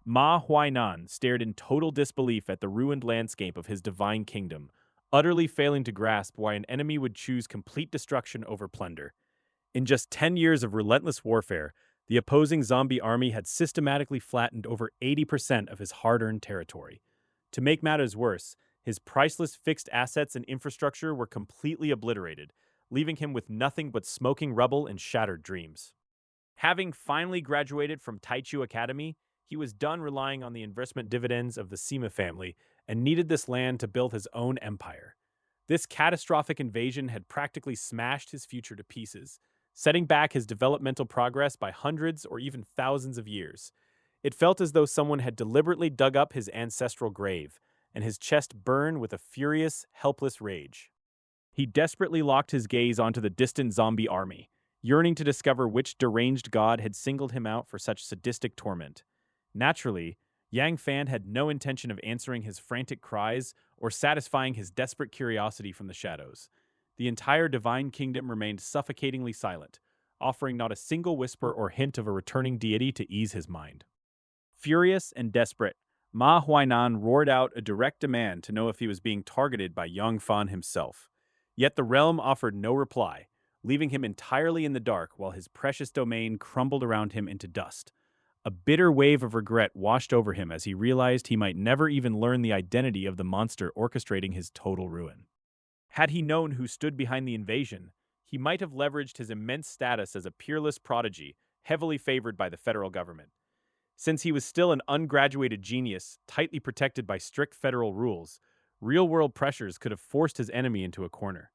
Ma Huainan stared in total disbelief at the ruined landscape of his divine kingdom, utterly failing to grasp why an enemy would choose complete destruction over plunder. In just 10 years of relentless warfare, the opposing zombie army had systematically flattened over 80% of his hard-earned territory. To make matters worse, his priceless fixed assets and infrastructure were completely obliterated, leaving him with nothing but smoking rubble and shattered dreams. Having finally graduated from Taichu Academy, he was done relying on the investment dividends of the Sima family and needed this land to build his own empire. This catastrophic invasion had practically smashed his future to pieces, setting back his developmental progress by hundreds or even thousands of years. It felt as though someone had deliberately dug up his ancestral grave, and his chest burned with a furious, helpless rage. He desperately locked his gaze onto the distant zombie army, yearning to discover which deranged god had singled him out for such sadistic torment. Naturally, Yang Fan had no intention of answering his frantic cries or satisfying his desperate curiosity from the shadows. The entire divine kingdom remained suffocatingly silent, offering not a single whisper or hint of a returning deity to ease his mind. Furious and desperate, Ma Huainan roared out a direct demand to know if he was being targeted by Yang Fan himself. Yet the realm offered no reply, leaving him entirely in the dark while his precious domain crumbled around him into dust. A bitter wave of regret washed over him as he realized he might never even learn the identity of the monster orchestrating his total ruin. Had he known who stood behind the invasion, he might have leveraged his immense status as a peerless prodigy, heavily favored by the federal government. Since he was still an ungraduated genius, tightly protected by strict federal rules, real-world pressures could have forced his enemy into a corner.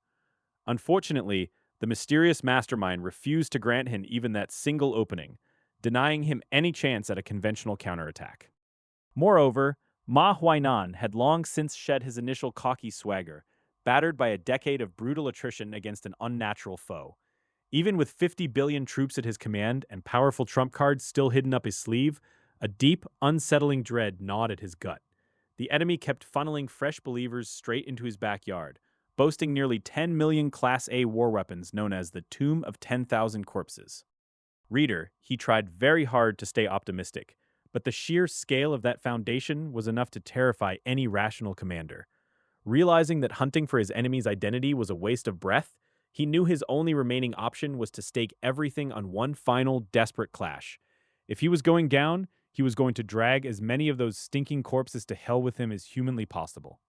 Unfortunately, the mysterious mastermind refused to grant him even that single opening, denying him any chance at a conventional counterattack. Moreover, Ma Huainan had long since shed his initial cocky swagger, battered by a decade of brutal attrition against an unnatural foe. Even with 50 billion troops at his command and powerful trump cards still hidden up his sleeve, a deep, unsettling dread gnawed at his gut. The enemy kept funneling fresh believers straight into his backyard, boasting nearly 10 million Class A war weapons known as the Tomb of 10,000 Corpses. Reader, he tried very hard to stay optimistic, but the sheer scale of that foundation was enough to terrify any rational commander. Realizing that hunting for his enemy's identity was a waste of breath, he knew his only remaining option was to stake everything on one final, desperate clash. If he was going down, he was going to drag as many of those stinking corpses to hell with him as humanly possible.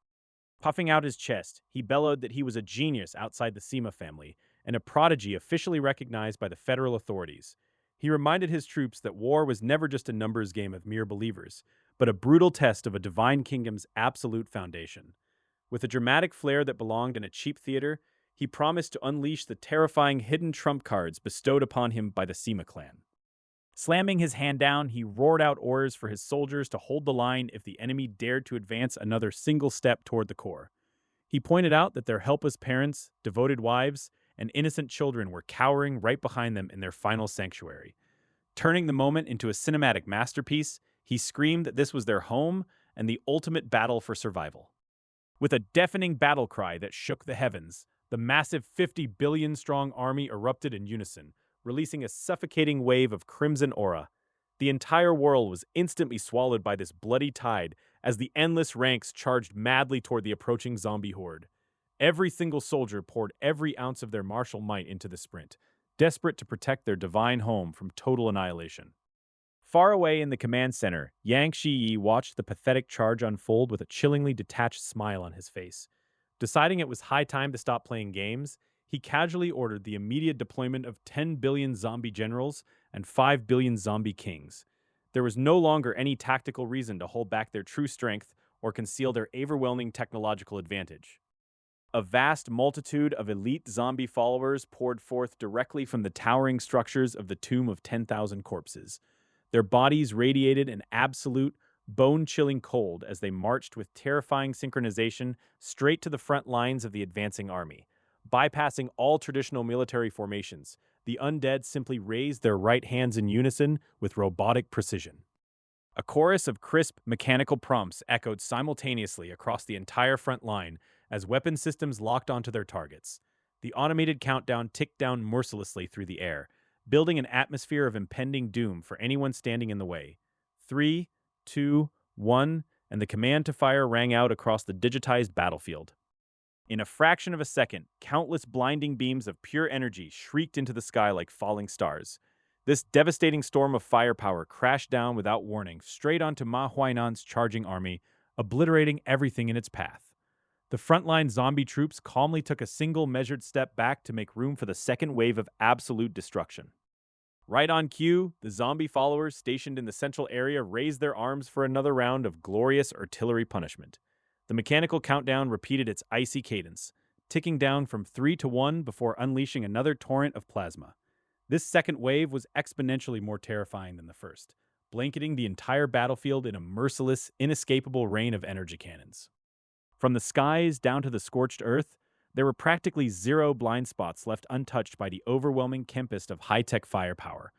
Puffing out his chest, he bellowed that he was a genius outside the Sima family, and a prodigy officially recognized by the federal authorities. He reminded his troops that war was never just a numbers game of mere believers, but a brutal test of a divine kingdom's absolute foundation. With a dramatic flair that belonged in a cheap theater, he promised to unleash the terrifying hidden trump cards bestowed upon him by the Sima clan. Slamming his hand down, he roared out orders for his soldiers to hold the line if the enemy dared to advance another single step toward the core. He pointed out that their helpless parents, devoted wives, and innocent children were cowering right behind them in their final sanctuary. Turning the moment into a cinematic masterpiece, he screamed that this was their home and the ultimate battle for survival. With a deafening battle cry that shook the heavens, the massive 50 billion strong army erupted in unison, releasing a suffocating wave of crimson aura. The entire world was instantly swallowed by this bloody tide as the endless ranks charged madly toward the approaching zombie horde. Every single soldier poured every ounce of their martial might into the sprint, desperate to protect their divine home from total annihilation. Far away in the command center, Yang Shiyi watched the pathetic charge unfold with a chillingly detached smile on his face. Deciding it was high time to stop playing games, he casually ordered the immediate deployment of 10 billion zombie generals and 5 billion zombie kings. There was no longer any tactical reason to hold back their true strength or conceal their overwhelming technological advantage. A vast multitude of elite zombie followers poured forth directly from the towering structures of the Tomb of 10,000 Corpses. Their bodies radiated an absolute, bone-chilling cold as they marched with terrifying synchronization straight to the front lines of the advancing army. Bypassing all traditional military formations, the undead simply raised their right hands in unison with robotic precision. A chorus of crisp, mechanical prompts echoed simultaneously across the entire front line as weapon systems locked onto their targets. The automated countdown ticked down mercilessly through the air, building an atmosphere of impending doom for anyone standing in the way. 3, 2, 1, and the command to fire rang out across the digitized battlefield. In a fraction of a second, countless blinding beams of pure energy shrieked into the sky like falling stars. This devastating storm of firepower crashed down without warning straight onto Ma Huainan's charging army, obliterating everything in its path. The frontline zombie troops calmly took a single measured step back to make room for the second wave of absolute destruction. Right on cue, the zombie followers stationed in the central area raised their arms for another round of glorious artillery punishment. The mechanical countdown repeated its icy cadence, ticking down from 3 to 1 before unleashing another torrent of plasma. This second wave was exponentially more terrifying than the first, blanketing the entire battlefield in a merciless, inescapable rain of energy cannons. From the skies down to the scorched earth, there were practically zero blind spots left untouched by the overwhelming tempest of high-tech firepower.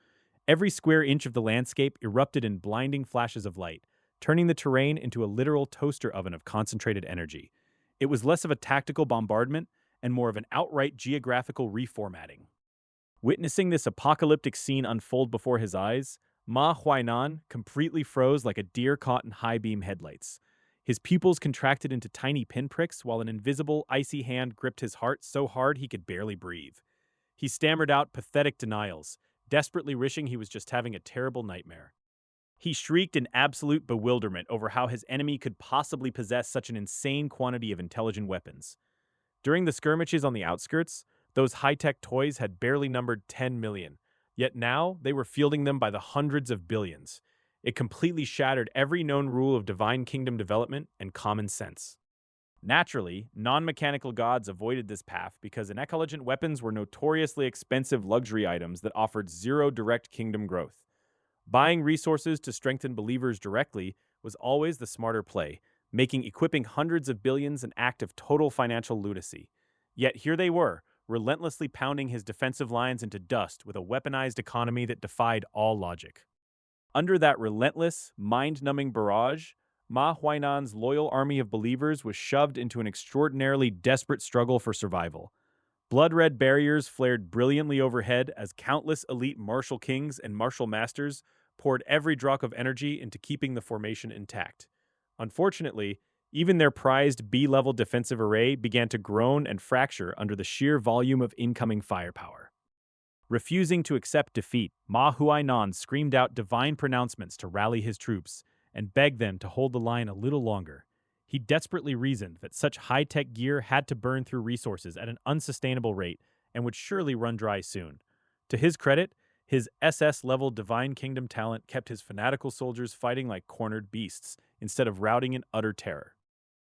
Every square inch of the landscape erupted in blinding flashes of light, turning the terrain into a literal toaster oven of concentrated energy. It was less of a tactical bombardment and more of an outright geographical reformatting. Witnessing this apocalyptic scene unfold before his eyes, Ma Huainan completely froze like a deer caught in high-beam headlights. His pupils contracted into tiny pinpricks while an invisible, icy hand gripped his heart so hard he could barely breathe. He stammered out pathetic denials, desperately wishing he was just having a terrible nightmare. He shrieked in absolute bewilderment over how his enemy could possibly possess such an insane quantity of intelligent weapons. During the skirmishes on the outskirts, those high-tech toys had barely numbered 10 million, yet now they were fielding them by the hundreds of billions. It completely shattered every known rule of Divine Kingdom development and common sense. Naturally, non-mechanical gods avoided this path because intelligent weapons were notoriously expensive luxury items that offered zero direct kingdom growth. Buying resources to strengthen believers directly was always the smarter play, making equipping hundreds of billions an act of total financial lunacy. Yet here they were, relentlessly pounding his defensive lines into dust with a weaponized economy that defied all logic. Under that relentless, mind-numbing barrage, Ma Huainan's loyal army of believers was shoved into an extraordinarily desperate struggle for survival. Blood-red barriers flared brilliantly overhead as countless elite martial kings and martial masters poured every drop of energy into keeping the formation intact. Unfortunately, even their prized B-level defensive array began to groan and fracture under the sheer volume of incoming firepower. Refusing to accept defeat, Ma Huainan screamed out divine pronouncements to rally his troops and begged them to hold the line a little longer. He desperately reasoned that such high-tech gear had to burn through resources at an unsustainable rate and would surely run dry soon. To his credit, his SS-level Divine Kingdom talent kept his fanatical soldiers fighting like cornered beasts instead of routing in utter terror.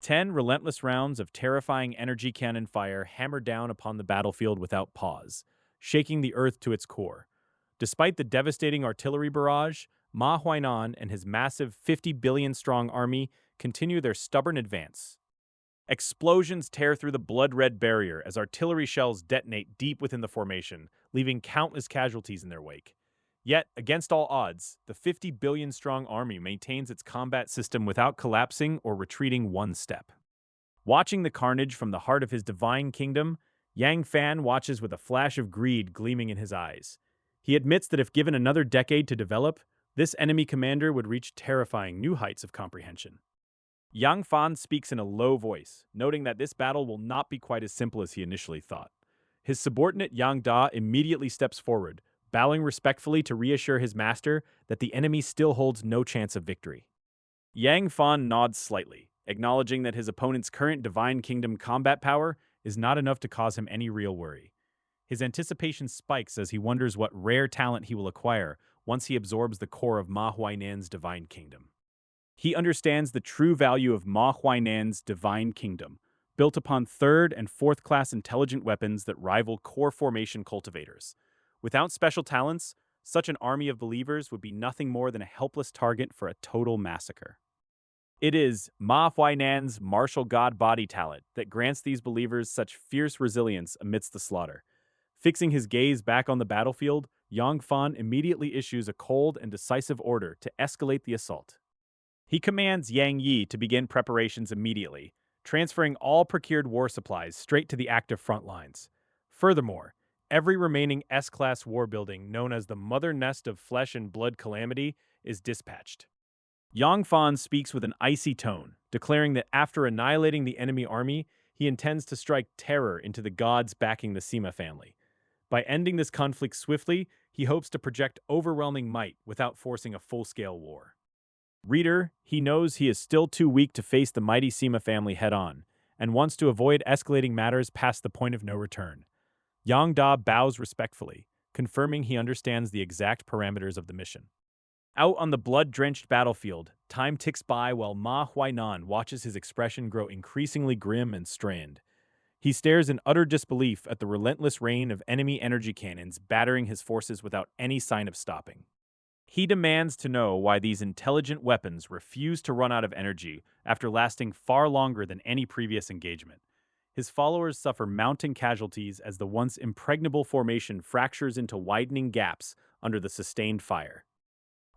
10 relentless rounds of terrifying energy cannon fire hammered down upon the battlefield without pause, shaking the earth to its core. Despite the devastating artillery barrage, Ma Huainan and his massive 50 billion-strong army continue their stubborn advance. Explosions tear through the blood-red barrier as artillery shells detonate deep within the formation, leaving countless casualties in their wake. Yet, against all odds, the 50 billion-strong army maintains its combat system without collapsing or retreating one step. Watching the carnage from the heart of his divine kingdom, Yang Fan watches with a flash of greed gleaming in his eyes. He admits that if given another decade to develop, this enemy commander would reach terrifying new heights of comprehension. Yang Fan speaks in a low voice, noting that this battle will not be quite as simple as he initially thought. His subordinate Yang Da immediately steps forward, bowing respectfully to reassure his master that the enemy still holds no chance of victory. Yang Fan nods slightly, acknowledging that his opponent's current Divine Kingdom combat power is not enough to cause him any real worry. His anticipation spikes as he wonders what rare talent he will acquire once he absorbs the core of Ma Huainan's Divine Kingdom. He understands the true value of Ma Huainan's Divine Kingdom, built upon third and fourth class intelligent weapons that rival core formation cultivators. Without special talents, such an army of believers would be nothing more than a helpless target for a total massacre. It is Ma Huainan's martial god body talent that grants these believers such fierce resilience amidst the slaughter. Fixing his gaze back on the battlefield, Yang Fan immediately issues a cold and decisive order to escalate the assault. He commands Yang Yi to begin preparations immediately, transferring all procured war supplies straight to the active front lines. Furthermore, every remaining S-class war building known as the Mother Nest of Flesh and Blood Calamity is dispatched. Yang Fan speaks with an icy tone, declaring that after annihilating the enemy army, he intends to strike terror into the gods backing the Sima family. By ending this conflict swiftly, he hopes to project overwhelming might without forcing a full-scale war. Reader, he knows he is still too weak to face the mighty Sima family head-on, and wants to avoid escalating matters past the point of no return. Yang Da bows respectfully, confirming he understands the exact parameters of the mission. Out on the blood-drenched battlefield, time ticks by while Ma Huainan watches his expression grow increasingly grim and strained. He stares in utter disbelief at the relentless rain of enemy energy cannons battering his forces without any sign of stopping. He demands to know why these intelligent weapons refuse to run out of energy after lasting far longer than any previous engagement. His followers suffer mounting casualties as the once impregnable formation fractures into widening gaps under the sustained fire.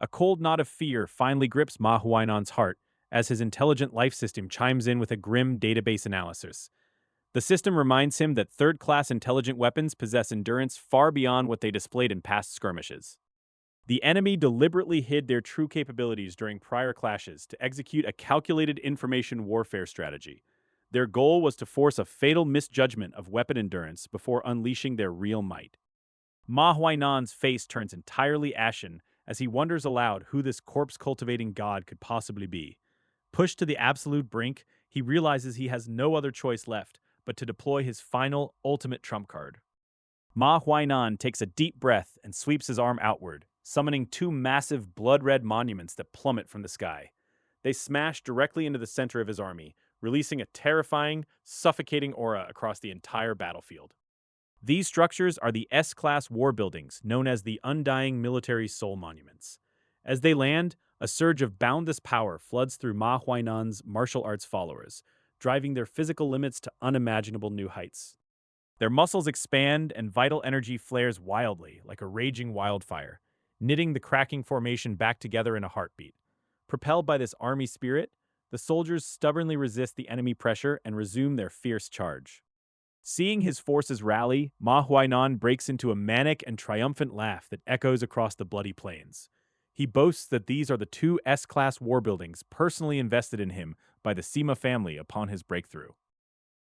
A cold knot of fear finally grips Ma Huainan's heart as his intelligent life system chimes in with a grim database analysis. The system reminds him that third-class intelligent weapons possess endurance far beyond what they displayed in past skirmishes. The enemy deliberately hid their true capabilities during prior clashes to execute a calculated information warfare strategy. Their goal was to force a fatal misjudgment of weapon endurance before unleashing their real might. Ma Huainan's face turns entirely ashen as he wonders aloud who this corpse-cultivating god could possibly be. Pushed to the absolute brink, he realizes he has no other choice left but to deploy his final, ultimate trump card. Ma Huainan takes a deep breath and sweeps his arm outward, summoning two massive blood-red monuments that plummet from the sky. They smash directly into the center of his army, releasing a terrifying, suffocating aura across the entire battlefield. These structures are the S-class war buildings known as the Undying Military Soul Monuments. As they land, a surge of boundless power floods through Ma Huainan's martial arts followers, driving their physical limits to unimaginable new heights. Their muscles expand and vital energy flares wildly like a raging wildfire, knitting the cracking formation back together in a heartbeat. Propelled by this army spirit, the soldiers stubbornly resist the enemy pressure and resume their fierce charge. Seeing his forces rally, Ma Huainan breaks into a manic and triumphant laugh that echoes across the bloody plains. He boasts that these are the two S-class war buildings personally invested in him by the Sima family upon his breakthrough.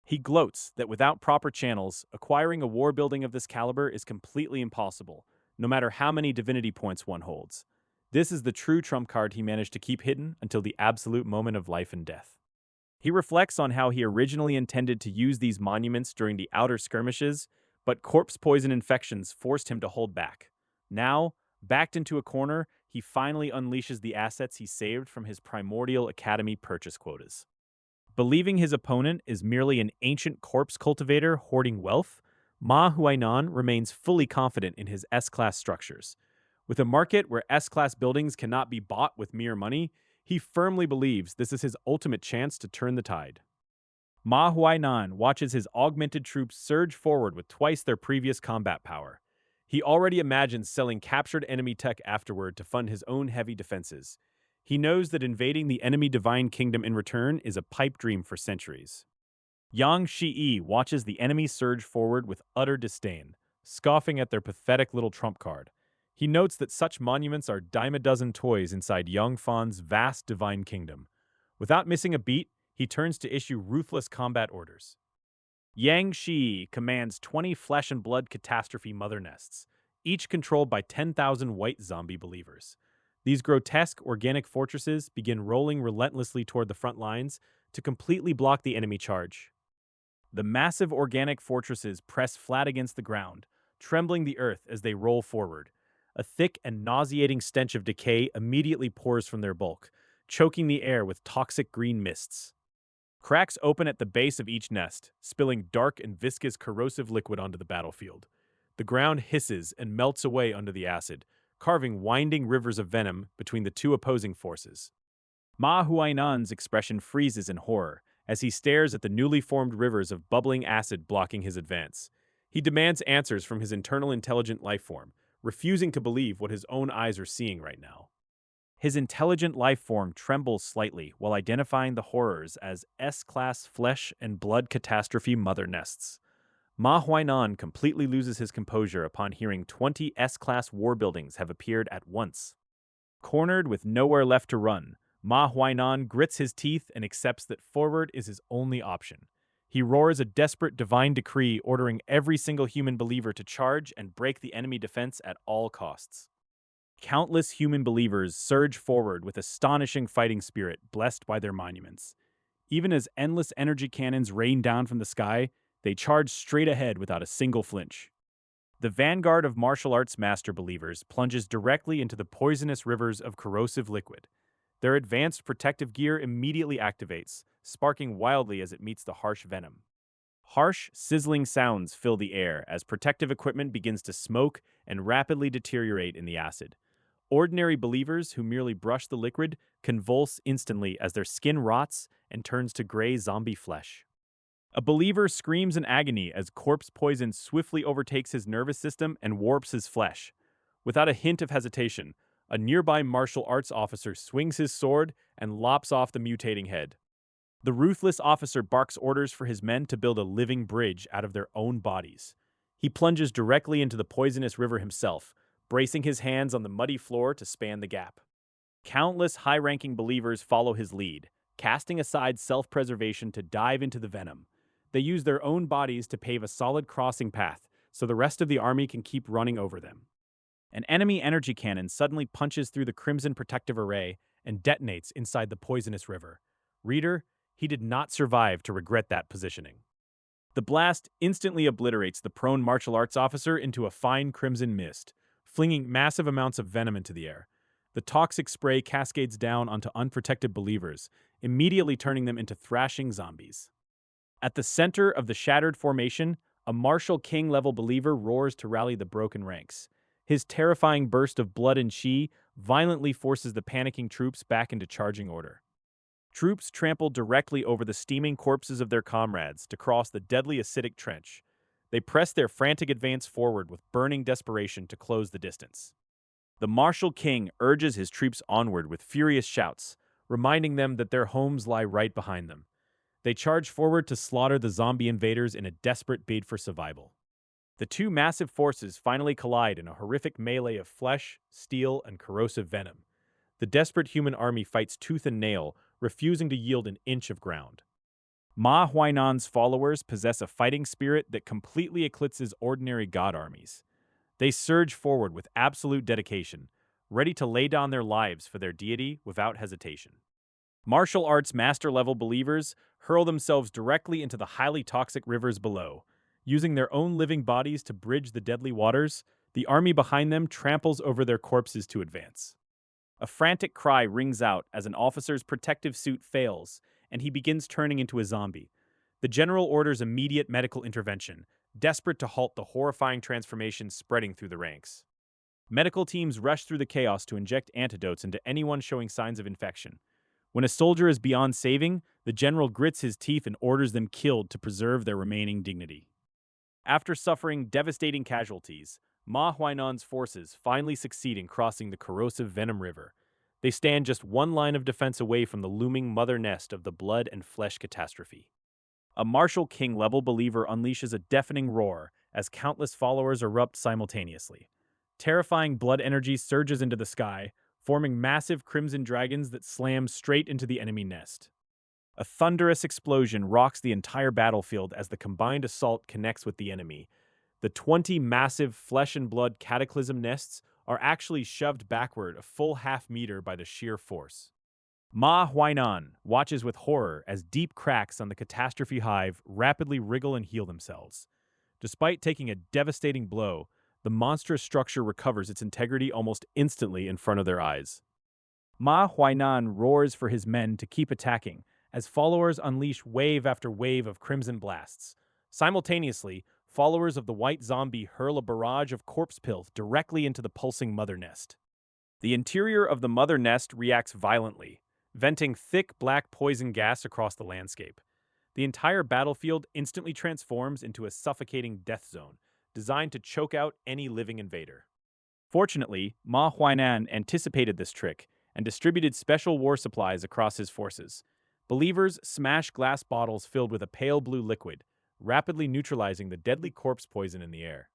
He gloats that without proper channels, acquiring a war building of this caliber is completely impossible, no matter how many divinity points one holds. This is the true trump card he managed to keep hidden until the absolute moment of life and death. He reflects on how he originally intended to use these monuments during the outer skirmishes, but corpse poison infections forced him to hold back. Now, backed into a corner, he finally unleashes the assets he saved from his primordial academy purchase quotas. Believing his opponent is merely an ancient corpse cultivator hoarding wealth, Ma Huainan remains fully confident in his S-class structures. With a market where S-class buildings cannot be bought with mere money, he firmly believes this is his ultimate chance to turn the tide. Ma Huainan watches his augmented troops surge forward with twice their previous combat power. He already imagines selling captured enemy tech afterward to fund his own heavy defenses. He knows that invading the enemy divine kingdom in return is a pipe dream for centuries. Yang Shiyi watches the enemy surge forward with utter disdain, scoffing at their pathetic little trump card. He notes that such monuments are dime-a-dozen toys inside Yang Fan's vast divine kingdom. Without missing a beat, he turns to issue ruthless combat orders. Yang Shi commands 20 flesh and blood catastrophe mother nests, each controlled by 10,000 white zombie believers. These grotesque organic fortresses begin rolling relentlessly toward the front lines to completely block the enemy charge. The massive organic fortresses press flat against the ground, trembling the earth as they roll forward. A thick and nauseating stench of decay immediately pours from their bulk, choking the air with toxic green mists. Cracks open at the base of each nest, spilling dark and viscous corrosive liquid onto the battlefield. The ground hisses and melts away under the acid, carving winding rivers of venom between the two opposing forces. Ma Huainan's expression freezes in horror as he stares at the newly formed rivers of bubbling acid blocking his advance. He demands answers from his internal intelligent life form, refusing to believe what his own eyes are seeing right now. His intelligent life form trembles slightly while identifying the horrors as S-class flesh and blood catastrophe mother nests. Ma Huainan completely loses his composure upon hearing 20 S-class war buildings have appeared at once. Cornered with nowhere left to run, Ma Huainan grits his teeth and accepts that forward is his only option. He roars a desperate divine decree ordering every single human believer to charge and break the enemy defense at all costs. Countless human believers surge forward with astonishing fighting spirit blessed by their monuments. Even as endless energy cannons rain down from the sky, they charge straight ahead without a single flinch. The vanguard of martial arts master believers plunges directly into the poisonous rivers of corrosive liquid. Their advanced protective gear immediately activates, sparking wildly as it meets the harsh venom. Harsh, sizzling sounds fill the air as protective equipment begins to smoke and rapidly deteriorate in the acid. Ordinary believers who merely brush the liquid convulse instantly as their skin rots and turns to gray zombie flesh. A believer screams in agony as corpse poison swiftly overtakes his nervous system and warps his flesh. Without a hint of hesitation, a nearby martial arts officer swings his sword and lops off the mutating head. The ruthless officer barks orders for his men to build a living bridge out of their own bodies. He plunges directly into the poisonous river himself, bracing his hands on the muddy floor to span the gap. Countless high-ranking believers follow his lead, casting aside self-preservation to dive into the venom. They use their own bodies to pave a solid crossing path so the rest of the army can keep running over them. An enemy energy cannon suddenly punches through the crimson protective array and detonates inside the poisonous river. Reader, he did not survive to regret that positioning. The blast instantly obliterates the prone martial arts officer into a fine crimson mist, flinging massive amounts of venom into the air. The toxic spray cascades down onto unprotected believers, immediately turning them into thrashing zombies. At the center of the shattered formation, a Martial King-level believer roars to rally the broken ranks. His terrifying burst of blood and chi violently forces the panicking troops back into charging order. Troops trample directly over the steaming corpses of their comrades to cross the deadly acidic trench. They press their frantic advance forward with burning desperation to close the distance. The martial king urges his troops onward with furious shouts, reminding them that their homes lie right behind them. They charge forward to slaughter the zombie invaders in a desperate bid for survival. The two massive forces finally collide in a horrific melee of flesh, steel, and corrosive venom. The desperate human army fights tooth and nail, refusing to yield an inch of ground. Ma Huainan's followers possess a fighting spirit that completely eclipses ordinary god armies. They surge forward with absolute dedication, ready to lay down their lives for their deity without hesitation. Martial arts master-level believers hurl themselves directly into the highly toxic rivers below. Using their own living bodies to bridge the deadly waters, the army behind them tramples over their corpses to advance. A frantic cry rings out as an officer's protective suit fails, and he begins turning into a zombie. The general orders immediate medical intervention, desperate to halt the horrifying transformation spreading through the ranks. Medical teams rush through the chaos to inject antidotes into anyone showing signs of infection. When a soldier is beyond saving, the general grits his teeth and orders them killed to preserve their remaining dignity. After suffering devastating casualties, Ma Huainan's forces finally succeed in crossing the corrosive Venom River. They stand just one line of defense away from the looming mother nest of the blood and flesh catastrophe. A Martial King-level believer unleashes a deafening roar as countless followers erupt simultaneously. Terrifying blood energy surges into the sky, forming massive crimson dragons that slam straight into the enemy nest. A thunderous explosion rocks the entire battlefield as the combined assault connects with the enemy. The 20 massive flesh and blood cataclysm nests are actually shoved backward a full half-meter by the sheer force. Ma Huainan watches with horror as deep cracks on the catastrophe hive rapidly wriggle and heal themselves. Despite taking a devastating blow, the monstrous structure recovers its integrity almost instantly in front of their eyes. Ma Huainan roars for his men to keep attacking, as followers unleash wave after wave of crimson blasts. Simultaneously, followers of the white zombie hurl a barrage of corpse pills directly into the pulsing mother nest. The interior of the mother nest reacts violently, venting thick black poison gas across the landscape. The entire battlefield instantly transforms into a suffocating death zone, designed to choke out any living invader. Fortunately, Ma Huainan anticipated this trick and distributed special war supplies across his forces. Believers smash glass bottles filled with a pale blue liquid, rapidly neutralizing the deadly corpse poison in the air.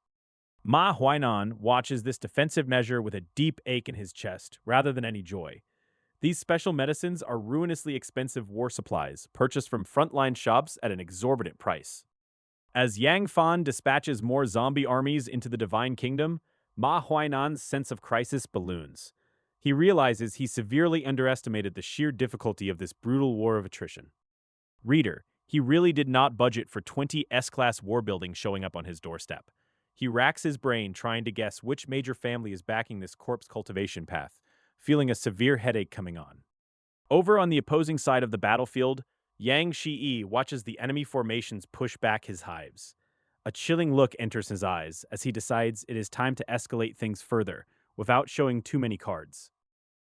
Ma Huainan watches this defensive measure with a deep ache in his chest rather than any joy. These special medicines are ruinously expensive war supplies purchased from frontline shops at an exorbitant price. As Yang Fan dispatches more zombie armies into the Divine Kingdom, Ma Huainan's sense of crisis balloons. He realizes he severely underestimated the sheer difficulty of this brutal war of attrition. Reader, he really did not budget for 20 S-class war buildings showing up on his doorstep. He racks his brain trying to guess which major family is backing this corpse cultivation path, feeling a severe headache coming on. Over on the opposing side of the battlefield, Yang Shiyi watches the enemy formations push back his hives. A chilling look enters his eyes as he decides it is time to escalate things further, without showing too many cards.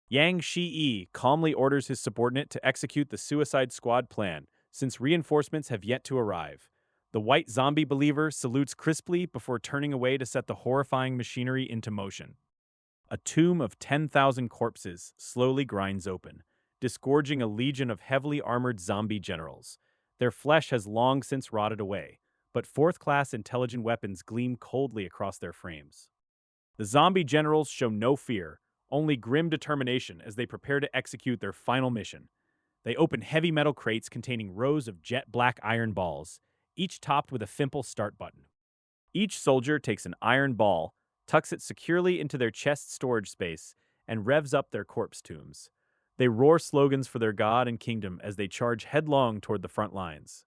Yang Shiyi calmly orders his subordinate to execute the Suicide Squad plan, since reinforcements have yet to arrive. The white zombie believer salutes crisply before turning away to set the horrifying machinery into motion. A tomb of 10,000 corpses slowly grinds open, disgorging a legion of heavily armored zombie generals. Their flesh has long since rotted away, but fourth-class intelligent weapons gleam coldly across their frames. The zombie generals show no fear, only grim determination as they prepare to execute their final mission. They open heavy metal crates containing rows of jet black iron balls, each topped with a simple start button. Each soldier takes an iron ball, tucks it securely into their chest storage space, and revs up their corpse tombs. They roar slogans for their god and kingdom as they charge headlong toward the front lines.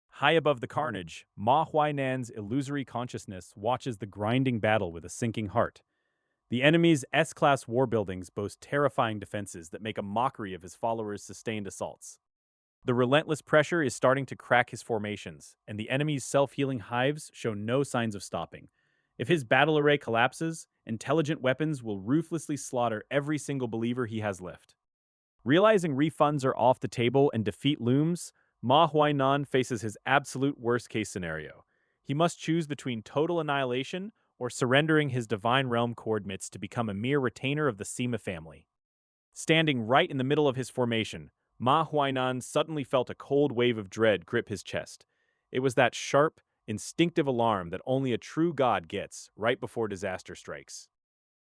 High above the carnage, Ma Huainan's illusory consciousness watches the grinding battle with a sinking heart. The enemy's S-class war buildings boast terrifying defenses that make a mockery of his followers' sustained assaults. The relentless pressure is starting to crack his formations, and the enemy's self-healing hives show no signs of stopping. If his battle array collapses, intelligent weapons will ruthlessly slaughter every single believer he has left. Realizing refunds are off the table and defeat looms, Ma Huainan faces his absolute worst-case scenario. He must choose between total annihilation or surrendering his divine realm coordinates to become a mere retainer of the Sima family. Standing right in the middle of his formation, Ma Huainan suddenly felt a cold wave of dread grip his chest. It was that sharp, instinctive alarm that only a true god gets right before disaster strikes.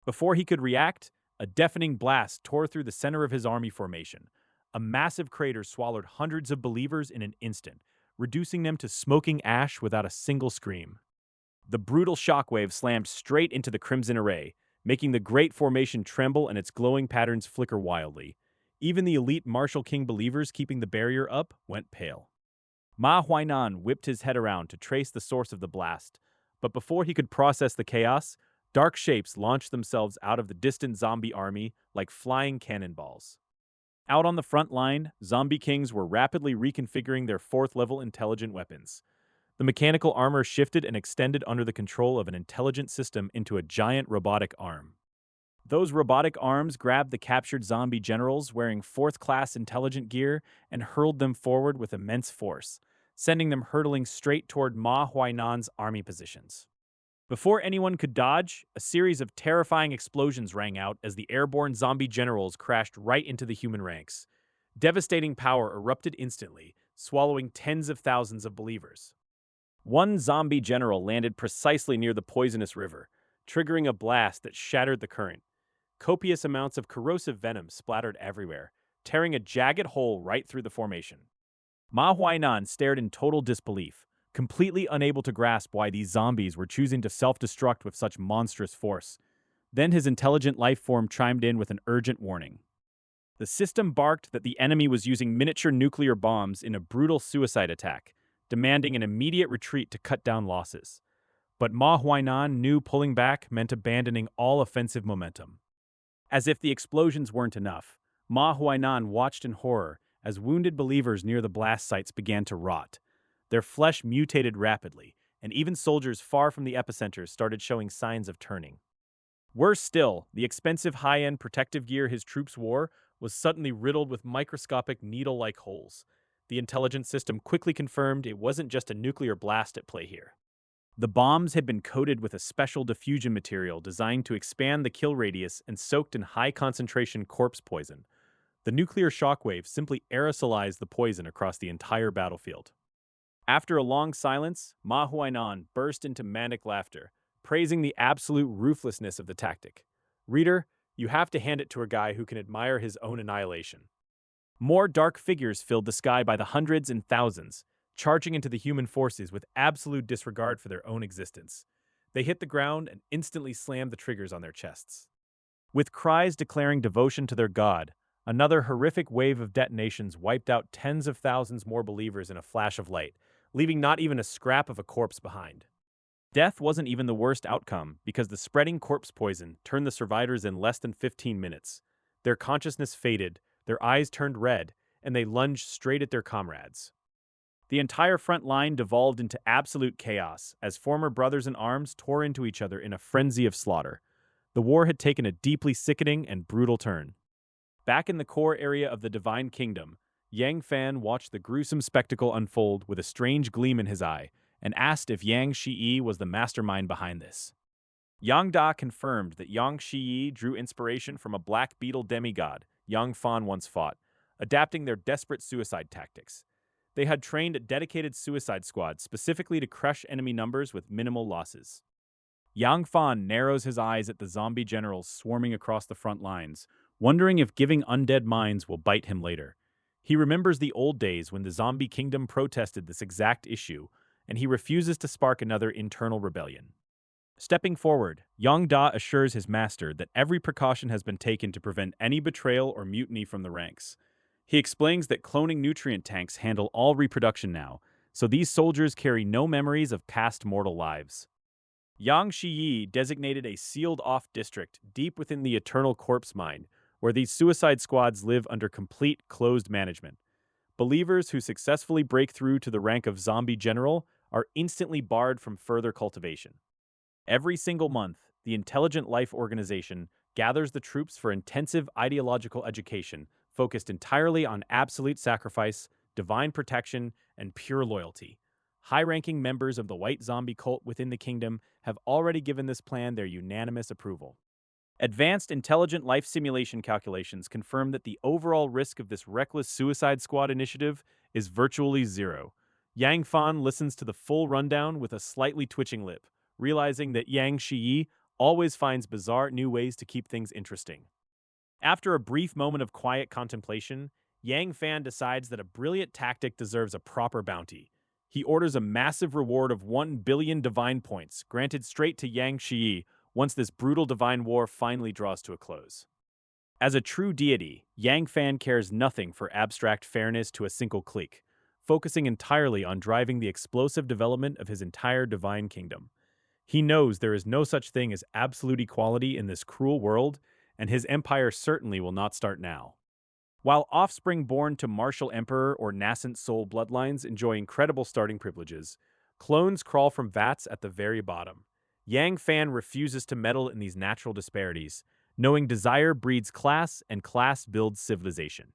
Before he could react, a deafening blast tore through the center of his army formation. A massive crater swallowed hundreds of believers in an instant, reducing them to smoking ash without a single scream. The brutal shockwave slammed straight into the Crimson Array, making the Great Formation tremble and its glowing patterns flicker wildly. Even the elite Martial King believers keeping the barrier up went pale. Ma Huainan whipped his head around to trace the source of the blast, but before he could process the chaos, dark shapes launched themselves out of the distant zombie army like flying cannonballs. Out on the front line, zombie kings were rapidly reconfiguring their fourth-level intelligent weapons. The mechanical armor shifted and extended under the control of an intelligent system into a giant robotic arm. Those robotic arms grabbed the captured zombie generals wearing fourth-class intelligent gear and hurled them forward with immense force, sending them hurtling straight toward Ma Huainan's army positions. Before anyone could dodge, a series of terrifying explosions rang out as the airborne zombie generals crashed right into the human ranks. Devastating power erupted instantly, swallowing tens of thousands of believers. One zombie general landed precisely near the poisonous river, triggering a blast that shattered the current. Copious amounts of corrosive venom splattered everywhere, tearing a jagged hole right through the formation. Ma Huainan stared in total disbelief, completely unable to grasp why these zombies were choosing to self-destruct with such monstrous force. Then his intelligent life form chimed in with an urgent warning. The system barked that the enemy was using miniature nuclear bombs in a brutal suicide attack, demanding an immediate retreat to cut down losses. But Ma Huainan knew pulling back meant abandoning all offensive momentum. As if the explosions weren't enough, Ma Huainan watched in horror as wounded believers near the blast sites began to rot. Their flesh mutated rapidly, and even soldiers far from the epicenter started showing signs of turning. Worse still, the expensive high-end protective gear his troops wore was suddenly riddled with microscopic needle-like holes. The intelligence system quickly confirmed it wasn't just a nuclear blast at play here. The bombs had been coated with a special diffusion material designed to expand the kill radius and soaked in high-concentration corpse poison. The nuclear shockwave simply aerosolized the poison across the entire battlefield. After a long silence, Ma Huainan burst into manic laughter, praising the absolute ruthlessness of the tactic. Reader, You have to hand it to a guy who can admire his own annihilation. More dark figures filled the sky by the hundreds and thousands, charging into the human forces with absolute disregard for their own existence. They hit the ground and instantly slammed the triggers on their chests. With cries declaring devotion to their god, another horrific wave of detonations wiped out tens of thousands more believers in a flash of light, leaving not even a scrap of a corpse behind. Death wasn't even the worst outcome because the spreading corpse poison turned the survivors in less than 15 minutes. Their consciousness faded, their eyes turned red, and they lunged straight at their comrades. The entire front line devolved into absolute chaos as former brothers in arms tore into each other in a frenzy of slaughter. The war had taken a deeply sickening and brutal turn. Back in the core area of the Divine Kingdom, Yang Fan watched the gruesome spectacle unfold with a strange gleam in his eye and asked if Yang Shiyi was the mastermind behind this. Yang Da confirmed that Yang Shiyi drew inspiration from a black beetle demigod Yang Fan once fought, adapting their desperate suicide tactics. They had trained a dedicated suicide squad specifically to crush enemy numbers with minimal losses. Yang Fan narrows his eyes at the zombie generals swarming across the front lines, wondering if giving undead minds will bite him later. He remembers the old days when the zombie kingdom protested this exact issue, and he refuses to spark another internal rebellion. Stepping forward, Yang Da assures his master that every precaution has been taken to prevent any betrayal or mutiny from the ranks. He explains that cloning nutrient tanks handle all reproduction now, so these soldiers carry no memories of past mortal lives. Yang Shiyi designated a sealed-off district deep within the Eternal Corpse Mine, where these suicide squads live under complete closed management. Believers who successfully break through to the rank of zombie general are instantly barred from further cultivation. Every single month, the Intelligent Life Organization gathers the troops for intensive ideological education focused entirely on absolute sacrifice, divine protection, and pure loyalty. High-ranking members of the White Zombie cult within the kingdom have already given this plan their unanimous approval. Advanced intelligent life simulation calculations confirm that the overall risk of this reckless suicide squad initiative is virtually zero. Yang Fan listens to the full rundown with a slightly twitching lip, realizing that Yang Shiyi always finds bizarre new ways to keep things interesting. After a brief moment of quiet contemplation, Yang Fan decides that a brilliant tactic deserves a proper bounty. He orders a massive reward of 1 billion divine points, granted straight to Yang Shiyi once this brutal divine war finally draws to a close. As a true deity, Yang Fan cares nothing for abstract fairness to a single clique, focusing entirely on driving the explosive development of his entire divine kingdom. He knows there is no such thing as absolute equality in this cruel world, and his empire certainly will not start now. While offspring born to martial emperor or nascent soul bloodlines enjoy incredible starting privileges, clones crawl from vats at the very bottom. Yang Fan refuses to meddle in these natural disparities, knowing desire breeds class and class builds civilization.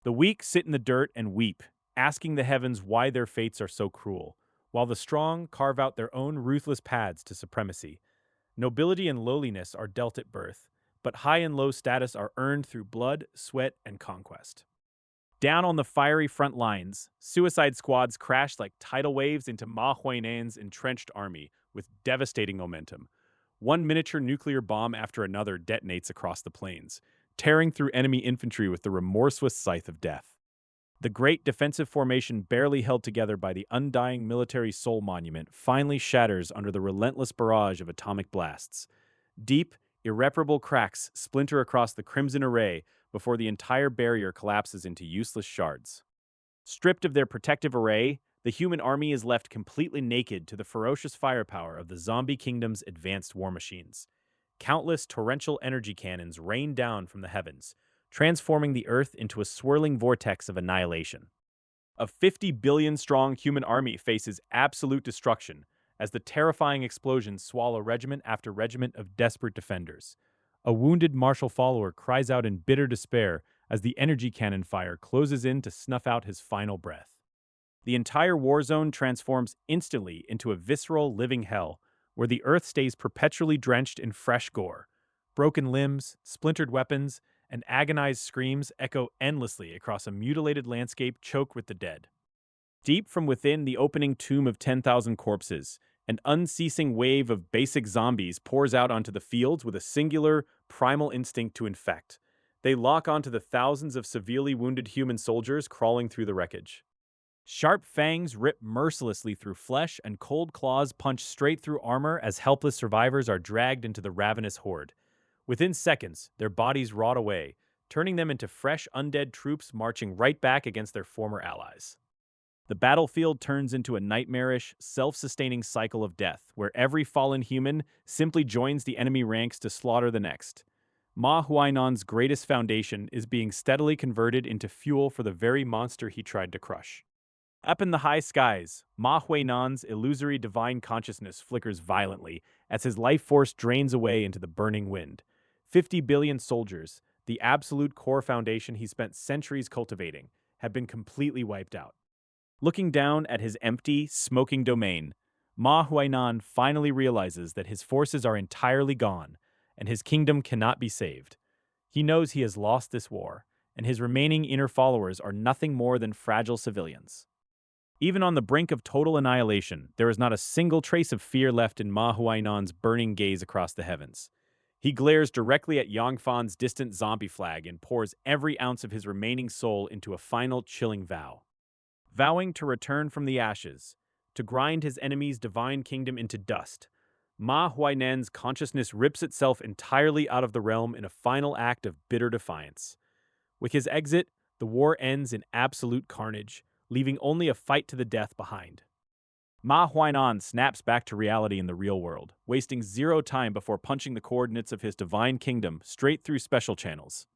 The weak sit in the dirt and weep, asking the heavens why their fates are so cruel, while the strong carve out their own ruthless paths to supremacy. Nobility and lowliness are dealt at birth, but high and low status are earned through blood, sweat, and conquest. Down on the fiery front lines, suicide squads crash like tidal waves into Ma Huainan's entrenched army with devastating momentum. One miniature nuclear bomb after another detonates across the plains, tearing through enemy infantry with the remorseless scythe of death. The great defensive formation barely held together by the undying military soul monument finally shatters under the relentless barrage of atomic blasts. Deep, irreparable cracks splinter across the crimson array before the entire barrier collapses into useless shards. Stripped of their protective array, the human army is left completely naked to the ferocious firepower of the zombie kingdom's advanced war machines. Countless torrential energy cannons rain down from the heavens, transforming the earth into a swirling vortex of annihilation. A 50 billion strong human army faces absolute destruction as the terrifying explosions swallow regiment after regiment of desperate defenders. A wounded martial follower cries out in bitter despair as the energy cannon fire closes in to snuff out his final breath. The entire war zone transforms instantly into a visceral living hell, where the earth stays perpetually drenched in fresh gore. Broken limbs, splintered weapons, and agonized screams echo endlessly across a mutilated landscape choked with the dead. Deep from within the opening tomb of 10,000 corpses, An unceasing wave of basic zombies pours out onto the fields with a singular, primal instinct to infect. They lock onto the thousands of severely wounded human soldiers crawling through the wreckage. Sharp fangs rip mercilessly through flesh, and cold claws punch straight through armor as helpless survivors are dragged into the ravenous horde. Within seconds, their bodies rot away, turning them into fresh undead troops marching right back against their former allies. The battlefield turns into a nightmarish, self-sustaining cycle of death, where every fallen human simply joins the enemy ranks to slaughter the next. Ma Huainan's greatest foundation is being steadily converted into fuel for the very monster he tried to crush. Up in the high skies, Ma Huainan's illusory divine consciousness flickers violently as his life force drains away into the burning wind. 50 billion soldiers, the absolute core foundation he spent centuries cultivating, have been completely wiped out. Looking down at his empty, smoking domain, Ma Huainan finally realizes that his forces are entirely gone, and his kingdom cannot be saved. He knows he has lost this war, and his remaining inner followers are nothing more than fragile civilians. Even on the brink of total annihilation, there is not a single trace of fear left in Ma Huainan's burning gaze across the heavens. He glares directly at Yang Fan's distant zombie flag and pours every ounce of his remaining soul into a final chilling vow. Vowing to return from the ashes, to grind his enemy's divine kingdom into dust, Ma Huainan's consciousness rips itself entirely out of the realm in a final act of bitter defiance. With his exit, the war ends in absolute carnage, leaving only a fight to the death behind. Ma Huainan snaps back to reality in the real world, wasting zero time before punching the coordinates of his divine kingdom straight through special channels.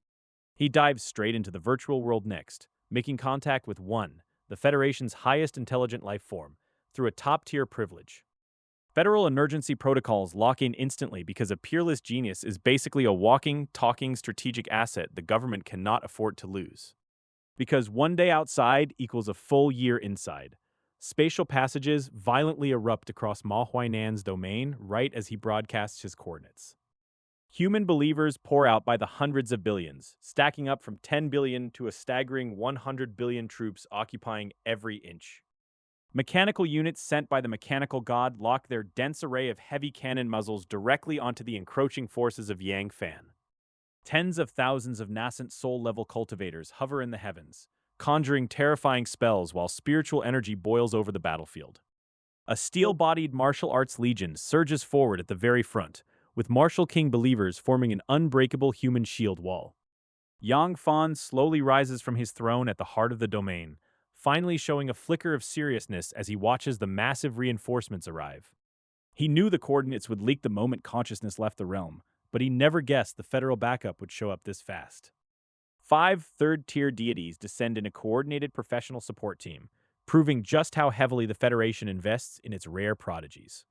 He dives straight into the virtual world next, making contact with One, the Federation's highest intelligent life form, through a top-tier privilege. Federal emergency protocols lock in instantly because a peerless genius is basically a walking, talking strategic asset the government cannot afford to lose. Because one day outside equals a full year inside. Spatial passages violently erupt across Ma Huainan's domain right as he broadcasts his coordinates. Human believers pour out by the hundreds of billions, stacking up from 10 billion to a staggering 100 billion troops occupying every inch. Mechanical units sent by the mechanical god lock their dense array of heavy cannon muzzles directly onto the encroaching forces of Yang Fan. Tens of thousands of nascent soul-level cultivators hover in the heavens, conjuring terrifying spells while spiritual energy boils over the battlefield. A steel-bodied martial arts legion surges forward at the very front, with Martial King believers forming an unbreakable human shield wall. Yang Fan slowly rises from his throne at the heart of the domain, finally showing a flicker of seriousness as he watches the massive reinforcements arrive. He knew the coordinates would leak the moment consciousness left the realm, but he never guessed the federal backup would show up this fast. 5 third-tier deities descend in a coordinated professional support team, proving just how heavily the Federation invests in its rare prodigies.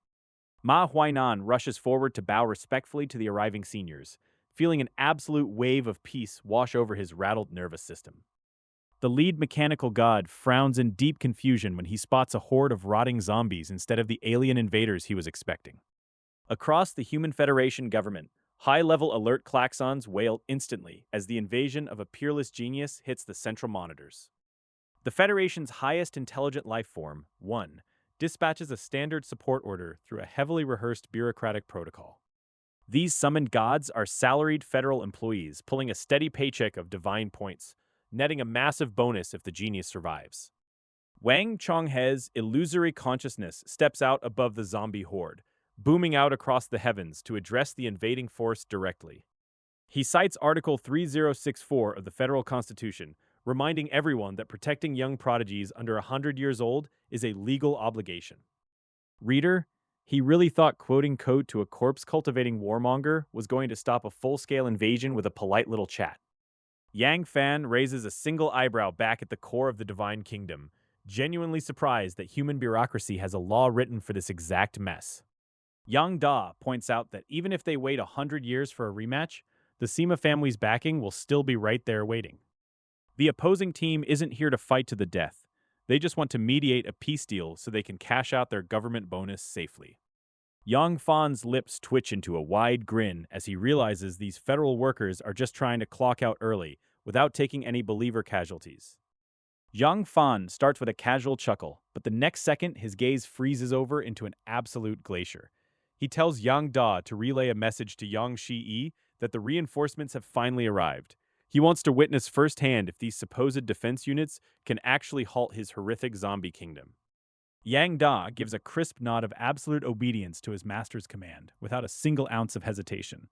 Ma Huainan rushes forward to bow respectfully to the arriving seniors, feeling an absolute wave of peace wash over his rattled nervous system. The lead mechanical god frowns in deep confusion when he spots a horde of rotting zombies instead of the alien invaders he was expecting. Across the Human Federation government, high-level alert klaxons wail instantly as the invasion of a peerless genius hits the central monitors. The Federation's highest intelligent life form, One, dispatches a standard support order through a heavily rehearsed bureaucratic protocol. These summoned gods are salaried federal employees pulling a steady paycheck of divine points, netting a massive bonus if the genius survives. Wang Chonghe's illusory consciousness steps out above the zombie horde, booming out across the heavens to address the invading force directly. He cites Article 3064 of the Federal Constitution, reminding everyone that protecting young prodigies under 100 years old is a legal obligation. Reader, he really thought quoting code to a corpse-cultivating warmonger was going to stop a full-scale invasion with a polite little chat. Yang Fan raises a single eyebrow back at the core of the Divine Kingdom, genuinely surprised that human bureaucracy has a law written for this exact mess. Yang Da points out that even if they wait 100 years for a rematch, the Sima family's backing will still be right there waiting. The opposing team isn't here to fight to the death. They just want to mediate a peace deal so they can cash out their government bonus safely. Yang Fan's lips twitch into a wide grin as he realizes these federal workers are just trying to clock out early without taking any believer casualties. Yang Fan starts with a casual chuckle, but the next second his gaze freezes over into an absolute glacier. He tells Yang Da to relay a message to Yang Shi that the reinforcements have finally arrived. He wants to witness firsthand if these supposed defense units can actually halt his horrific zombie kingdom. Yang Da gives a crisp nod of absolute obedience to his master's command, without a single ounce of hesitation.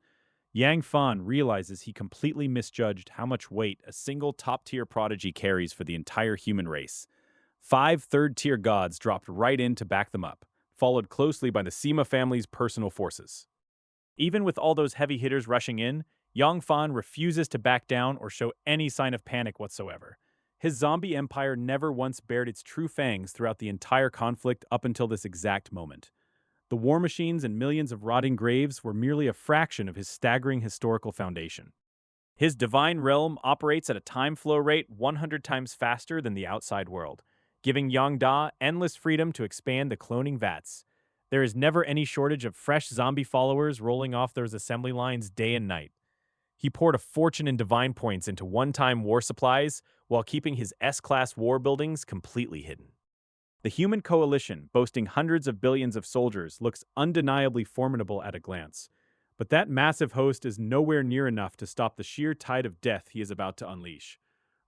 Yang Fan realizes he completely misjudged how much weight a single top-tier prodigy carries for the entire human race. 5 third-tier gods dropped right in to back them up, followed closely by the Sima family's personal forces. Even with all those heavy hitters rushing in, Yang Fan refuses to back down or show any sign of panic whatsoever. His zombie empire never once bared its true fangs throughout the entire conflict up until this exact moment. The war machines and millions of rotting graves were merely a fraction of his staggering historical foundation. His divine realm operates at a time flow rate 100 times faster than the outside world, giving Yang Da endless freedom to expand the cloning vats. There is never any shortage of fresh zombie followers rolling off those assembly lines day and night. He poured a fortune in divine points into one-time war supplies while keeping his S-class war buildings completely hidden. The human coalition, boasting hundreds of billions of soldiers, looks undeniably formidable at a glance. But that massive host is nowhere near enough to stop the sheer tide of death he is about to unleash.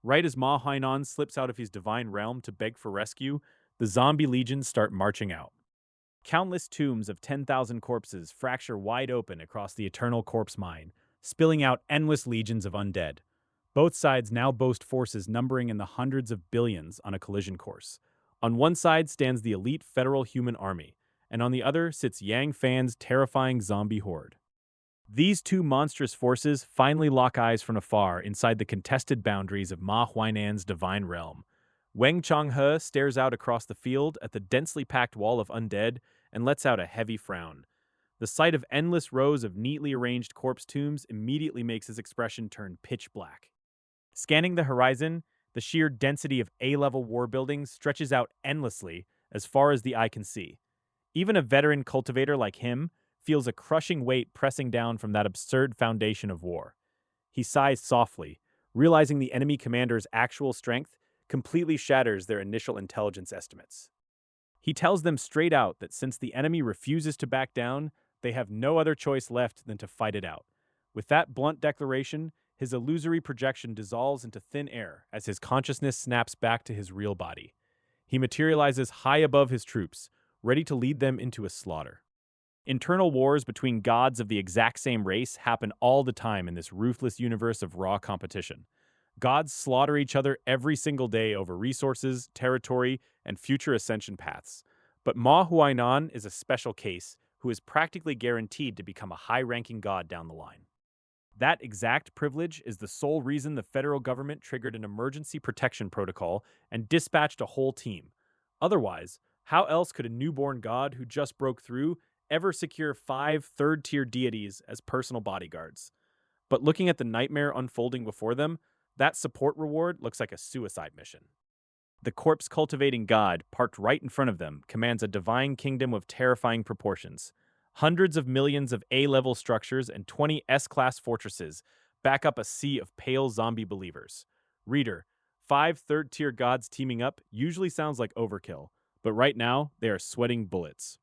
Right as Ma Huainan slips out of his divine realm to beg for rescue, the zombie legions start marching out. Countless tombs of 10,000 corpses fracture wide open across the eternal corpse mine, spilling out endless legions of undead. Both sides now boast forces numbering in the hundreds of billions on a collision course. On one side stands the elite federal human army, and on the other sits Yang Fan's terrifying zombie horde. These two monstrous forces finally lock eyes from afar inside the contested boundaries of Ma Huainan's divine realm. Wang Changhe stares out across the field at the densely packed wall of undead and lets out a heavy frown. The sight of endless rows of neatly arranged corpse tombs immediately makes his expression turn pitch black. Scanning the horizon, the sheer density of A-level war buildings stretches out endlessly as far as the eye can see. Even a veteran cultivator like him feels a crushing weight pressing down from that absurd foundation of war. He sighs softly, realizing the enemy commander's actual strength completely shatters their initial intelligence estimates. He tells them straight out that since the enemy refuses to back down, they have no other choice left than to fight it out. With that blunt declaration, his illusory projection dissolves into thin air as his consciousness snaps back to his real body. He materializes high above his troops, ready to lead them into a slaughter. Internal wars between gods of the exact same race happen all the time in this ruthless universe of raw competition. Gods slaughter each other every single day over resources, territory, and future ascension paths. But Ma Huainan is a special case who is practically guaranteed to become a high-ranking god down the line. That exact privilege is the sole reason the federal government triggered an emergency protection protocol and dispatched a whole team. Otherwise, how else could a newborn god who just broke through ever secure 5 third-tier deities as personal bodyguards? But looking at the nightmare unfolding before them, that support reward looks like a suicide mission. The corpse-cultivating god, parked right in front of them, commands a divine kingdom of terrifying proportions. Hundreds of millions of A-level structures and 20 S-class fortresses back up a sea of pale zombie believers. Reader, 5 third-tier gods teaming up usually sounds like overkill, but right now, they are sweating bullets.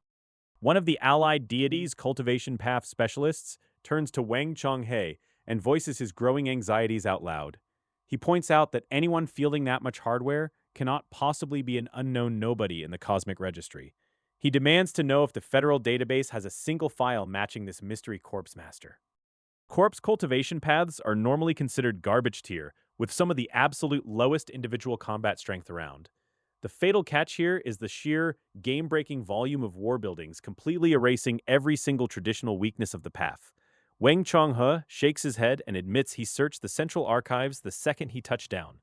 One of the allied deities' cultivation path specialists turns to Wang Chonghe and voices his growing anxieties out loud. He points out that anyone fielding that much hardware cannot possibly be an unknown nobody in the cosmic registry. He demands to know if the federal database has a single file matching this mystery corpse master. Corpse cultivation paths are normally considered garbage tier, with some of the absolute lowest individual combat strength around. The fatal catch here is the sheer, game-breaking volume of war buildings completely erasing every single traditional weakness of the path. Wang Chonghe shakes his head and admits he searched the central archives the second he touched down.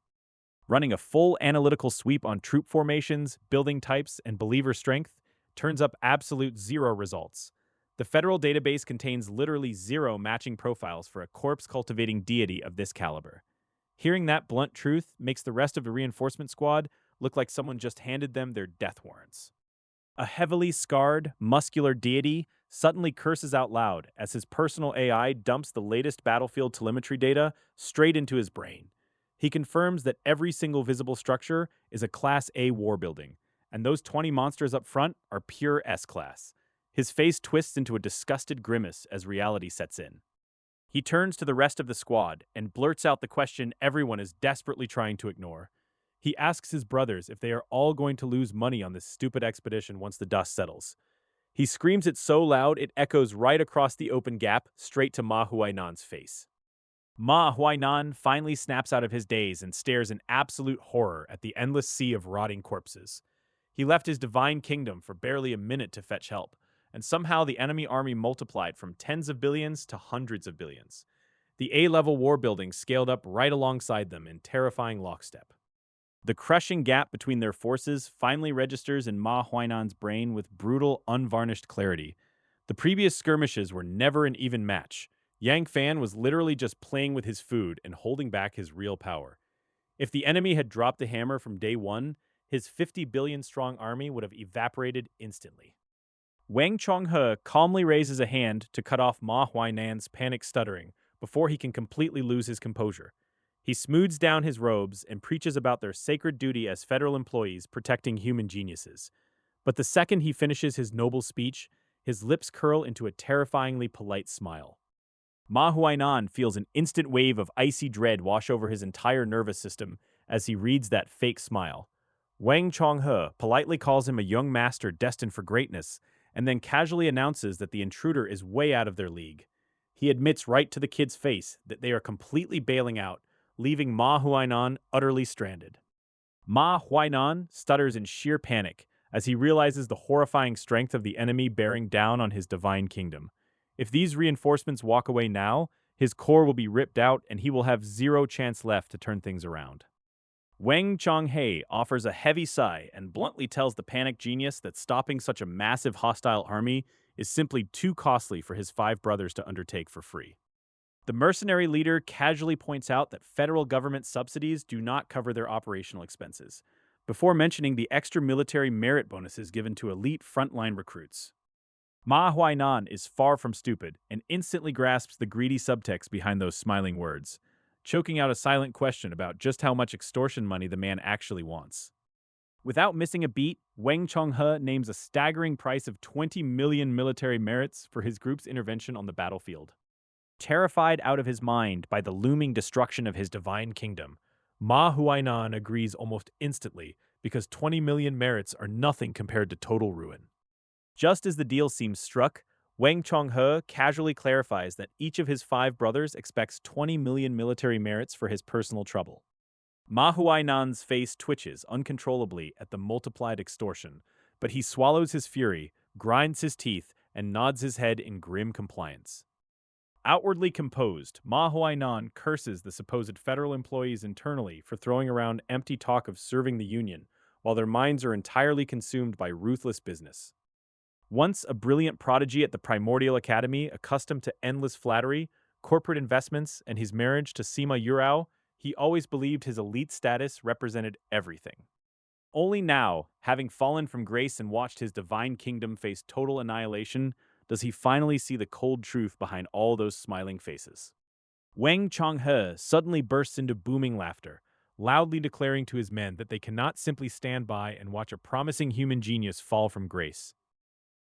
Running a full analytical sweep on troop formations, building types, and believer strength turns up absolute zero results. The federal database contains literally zero matching profiles for a corpse-cultivating deity of this caliber. Hearing that blunt truth makes the rest of the reinforcement squad look like someone just handed them their death warrants. A heavily scarred, muscular deity suddenly curses out loud as his personal AI dumps the latest battlefield telemetry data straight into his brain. He confirms that every single visible structure is a Class A war building, and those 20 monsters up front are pure S-Class. His face twists into a disgusted grimace as reality sets in. He turns to the rest of the squad and blurts out the question everyone is desperately trying to ignore. He asks his brothers if they are all going to lose money on this stupid expedition once the dust settles. He screams it so loud it echoes right across the open gap, straight to Ma Huainan's face. Ma Huainan finally snaps out of his daze and stares in absolute horror at the endless sea of rotting corpses. He left his divine kingdom for barely a minute to fetch help, and somehow the enemy army multiplied from tens of billions to hundreds of billions. The A-level war buildings scaled up right alongside them in terrifying lockstep. The crushing gap between their forces finally registers in Ma Huainan's brain with brutal, unvarnished clarity. The previous skirmishes were never an even match. Yang Fan was literally just playing with his food and holding back his real power. If the enemy had dropped the hammer from day one, his 50 billion strong army would have evaporated instantly. Wang Chonghe calmly raises a hand to cut off Ma Huainan's panic stuttering before he can completely lose his composure. He smooths down his robes and preaches about their sacred duty as federal employees protecting human geniuses. But the second he finishes his noble speech, his lips curl into a terrifyingly polite smile. Ma Huainan feels an instant wave of icy dread wash over his entire nervous system as he reads that fake smile. Wang Chonghe politely calls him a young master destined for greatness, and then casually announces that the intruder is way out of their league. He admits right to the kid's face that they are completely bailing out, leaving Ma Huainan utterly stranded. Ma Huainan stutters in sheer panic as he realizes the horrifying strength of the enemy bearing down on his divine kingdom. If these reinforcements walk away now, his core will be ripped out and he will have zero chance left to turn things around. Wang Chonghe offers a heavy sigh and bluntly tells the panicked genius that stopping such a massive hostile army is simply too costly for his 5 brothers to undertake for free. The mercenary leader casually points out that federal government subsidies do not cover their operational expenses, before mentioning the extra military merit bonuses given to elite frontline recruits. Ma Huainan is far from stupid and instantly grasps the greedy subtext behind those smiling words, choking out a silent question about just how much extortion money the man actually wants. Without missing a beat, Wang Chonghe names a staggering price of 20 million military merits for his group's intervention on the battlefield. Terrified out of his mind by the looming destruction of his divine kingdom, Ma Huainan agrees almost instantly because 20 million merits are nothing compared to total ruin. Just as the deal seems struck, Wang Chonghe casually clarifies that each of his 5 brothers expects 20 million military merits for his personal trouble. Ma Huainan's face twitches uncontrollably at the multiplied extortion, but he swallows his fury, grinds his teeth, and nods his head in grim compliance. Outwardly composed, Ma Huainan curses the supposed federal employees internally for throwing around empty talk of serving the Union, while their minds are entirely consumed by ruthless business. Once a brilliant prodigy at the Primordial Academy, accustomed to endless flattery, corporate investments, and his marriage to Sima Yurao, he always believed his elite status represented everything. Only now, having fallen from grace and watched his divine kingdom face total annihilation, does he finally see the cold truth behind all those smiling faces. Wang Chonghe suddenly bursts into booming laughter, loudly declaring to his men that they cannot simply stand by and watch a promising human genius fall from grace.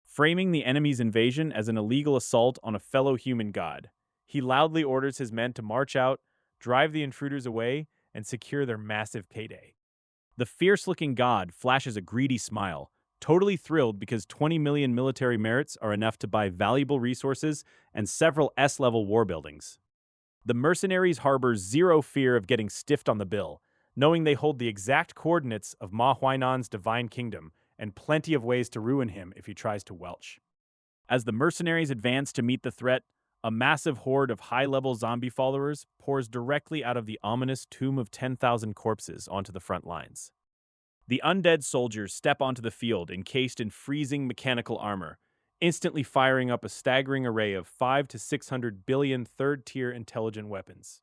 Framing the enemy's invasion as an illegal assault on a fellow human god, he loudly orders his men to march out, drive the intruders away, and secure their massive payday. The fierce-looking god flashes a greedy smile, totally thrilled because 20 million military merits are enough to buy valuable resources and several S-level war buildings. The mercenaries harbor zero fear of getting stiffed on the bill, knowing they hold the exact coordinates of Ma Huainan's divine kingdom and plenty of ways to ruin him if he tries to welch. As the mercenaries advance to meet the threat, a massive horde of high-level zombie followers pours directly out of the ominous tomb of 10,000 corpses onto the front lines. The undead soldiers step onto the field encased in freezing mechanical armor, instantly firing up a staggering array of 5 to 600 billion third-tier intelligent weapons.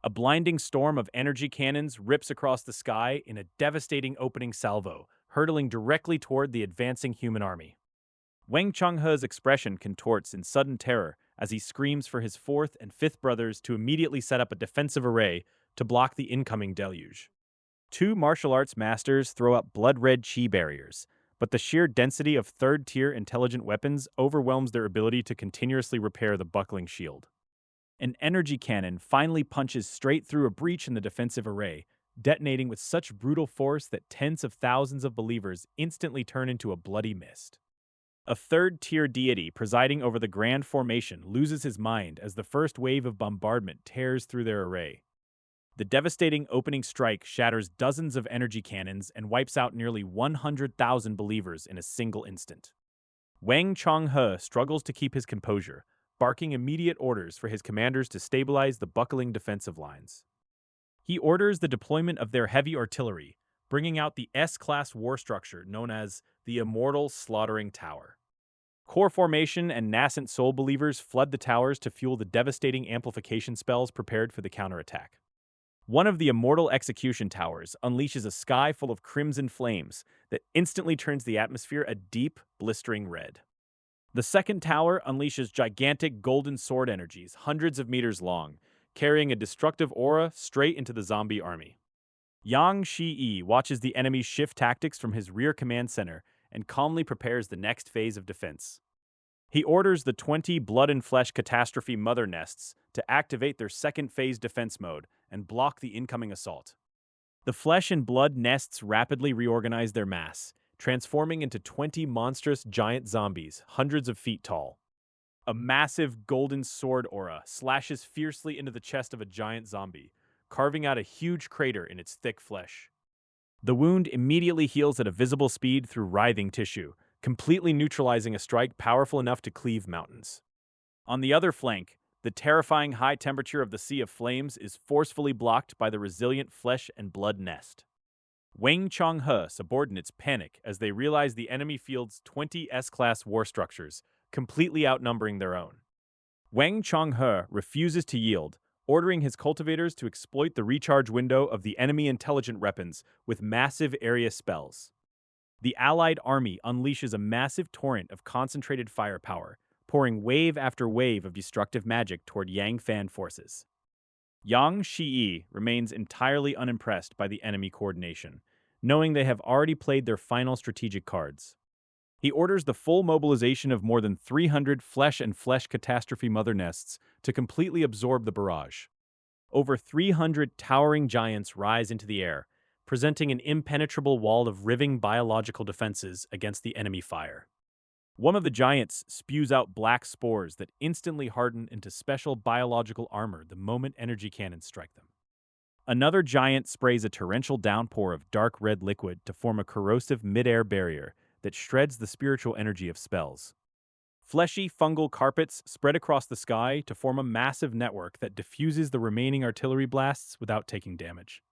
A blinding storm of energy cannons rips across the sky in a devastating opening salvo, hurtling directly toward the advancing human army. Wang Chonghe's expression contorts in sudden terror as he screams for his 4th and 5th brothers to immediately set up a defensive array, to block the incoming deluge. Two martial arts masters throw up blood-red chi barriers, but the sheer density of third-tier intelligent weapons overwhelms their ability to continuously repair the buckling shield. An energy cannon finally punches straight through a breach in the defensive array, detonating with such brutal force that tens of thousands of believers instantly turn into a bloody mist. A third-tier deity presiding over the Grand Formation loses his mind as the first wave of bombardment tears through their array. The devastating opening strike shatters dozens of energy cannons and wipes out nearly 100,000 believers in a single instant. Wang Chonghe struggles to keep his composure, barking immediate orders for his commanders to stabilize the buckling defensive lines. He orders the deployment of their heavy artillery, bringing out the S-class war structure known as the Immortal Slaughtering Tower. Core formation and nascent soul believers flood the towers to fuel the devastating amplification spells prepared for the counterattack. One of the Immortal Execution Towers unleashes a sky full of crimson flames that instantly turns the atmosphere a deep, blistering red. The second tower unleashes gigantic golden sword energies hundreds of meters long, carrying a destructive aura straight into the zombie army. Yang Shi watches the enemy shift tactics from his rear command center and calmly prepares the next phase of defense. He orders the 20 Blood and Flesh Catastrophe Mother Nests to activate their second phase defense mode and block the incoming assault. The Flesh and Blood Nests rapidly reorganize their mass, transforming into 20 monstrous giant zombies, hundreds of feet tall. A massive golden sword aura slashes fiercely into the chest of a giant zombie, carving out a huge crater in its thick flesh. The wound immediately heals at a visible speed through writhing tissue, completely neutralizing a strike powerful enough to cleave mountains. On the other flank, the terrifying high temperature of the Sea of Flames is forcefully blocked by the resilient Flesh and Blood Nest. Wang Chonghe subordinates panic as they realize the enemy fields 20 S-class war structures, completely outnumbering their own. Wang Chonghe refuses to yield, ordering his cultivators to exploit the recharge window of the enemy intelligent weapons with massive area spells. The allied army unleashes a massive torrent of concentrated firepower, pouring wave after wave of destructive magic toward Yang Fan forces. Yang Shi remains entirely unimpressed by the enemy coordination, knowing they have already played their final strategic cards. He orders the full mobilization of more than 300 Flesh and Flesh Catastrophe Mother Nests to completely absorb the barrage. Over 300 towering giants rise into the air, presenting an impenetrable wall of riving biological defenses against the enemy fire. One of the giants spews out black spores that instantly harden into special biological armor the moment energy cannons strike them. Another giant sprays a torrential downpour of dark red liquid to form a corrosive mid-air barrier that shreds the spiritual energy of spells. Fleshy fungal carpets spread across the sky to form a massive network that diffuses the remaining artillery blasts without taking damage.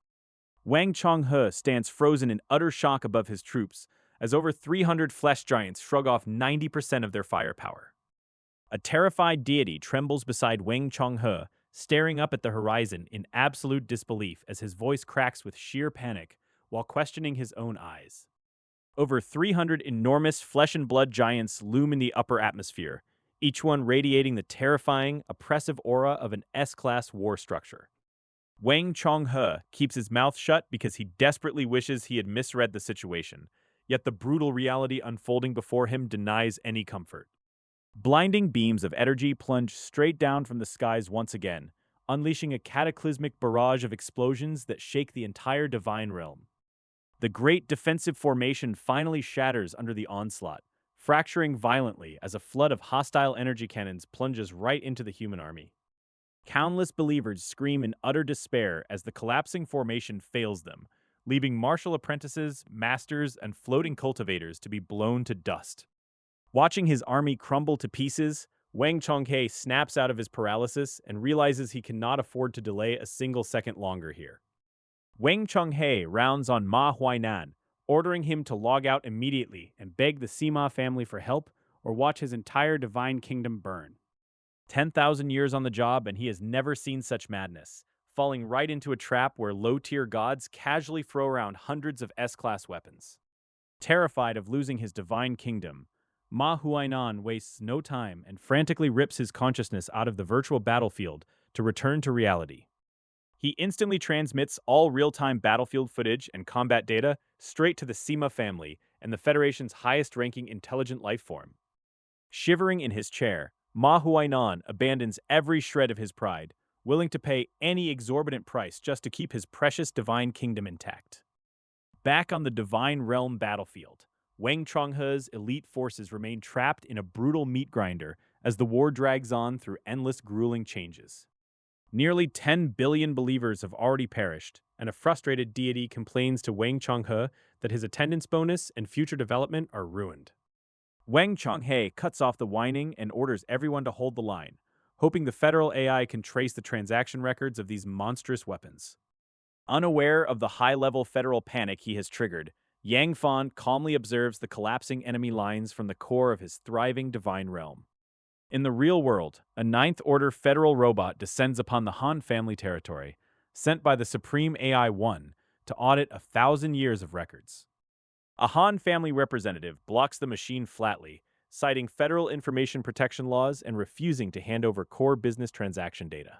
Wang Chonghe stands frozen in utter shock above his troops, as over 300 flesh giants shrug off 90% of their firepower. A terrified deity trembles beside Wang Chonghe, staring up at the horizon in absolute disbelief as his voice cracks with sheer panic while questioning his own eyes. Over 300 enormous flesh and blood giants loom in the upper atmosphere, each one radiating the terrifying, oppressive aura of an S-class war structure. Wang Chonghe keeps his mouth shut because he desperately wishes he had misread the situation, yet the brutal reality unfolding before him denies any comfort. Blinding beams of energy plunge straight down from the skies once again, unleashing a cataclysmic barrage of explosions that shake the entire divine realm. The great defensive formation finally shatters under the onslaught, fracturing violently as a flood of hostile energy cannons plunges right into the human army. Countless believers scream in utter despair as the collapsing formation fails them, leaving martial apprentices, masters, and floating cultivators to be blown to dust. Watching his army crumble to pieces, Wang Chonghe snaps out of his paralysis and realizes he cannot afford to delay a single second longer here. Wang Chonghe rounds on Ma Huainan, ordering him to log out immediately and beg the Sima family for help or watch his entire divine kingdom burn. 10,000 years on the job and he has never seen such madness, falling right into a trap where low-tier gods casually throw around hundreds of S-class weapons. Terrified of losing his divine kingdom, Ma Huainan wastes no time and frantically rips his consciousness out of the virtual battlefield to return to reality. He instantly transmits all real-time battlefield footage and combat data straight to the SEMA family and the Federation's highest-ranking intelligent life form. Shivering in his chair, Ma Huainan abandons every shred of his pride, willing to pay any exorbitant price just to keep his precious divine kingdom intact. Back on the Divine Realm battlefield, Wang Chonghe's elite forces remain trapped in a brutal meat grinder as the war drags on through endless grueling changes. Nearly 10 billion believers have already perished, and a frustrated deity complains to Wang Chonghe that his attendance bonus and future development are ruined. Wang Chonghe cuts off the whining and orders everyone to hold the line, hoping the federal AI can trace the transaction records of these monstrous weapons. Unaware of the high-level federal panic he has triggered, Yang Fan calmly observes the collapsing enemy lines from the core of his thriving divine realm. In the real world, a Ninth-Order federal robot descends upon the Han family territory, sent by the Supreme AI-1 to audit 1,000 years of records. A Han family representative blocks the machine flatly, citing federal information protection laws and refusing to hand over core business transaction data.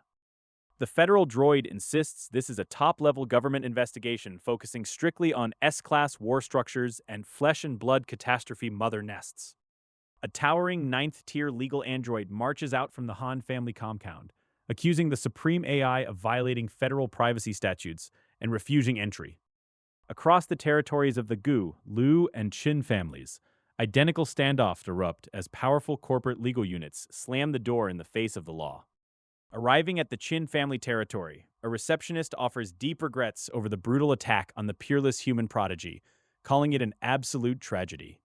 The federal droid insists this is a top-level government investigation focusing strictly on S-class war structures and flesh-and-blood catastrophe mother nests. A towering ninth-tier legal android marches out from the Han family compound, accusing the Supreme AI of violating federal privacy statutes and refusing entry. Across the territories of the Gu, Lu, and Qin families, identical standoffs erupt as powerful corporate legal units slam the door in the face of the law. Arriving at the Qin family territory, a receptionist offers deep regrets over the brutal attack on the peerless human prodigy, calling it an absolute tragedy.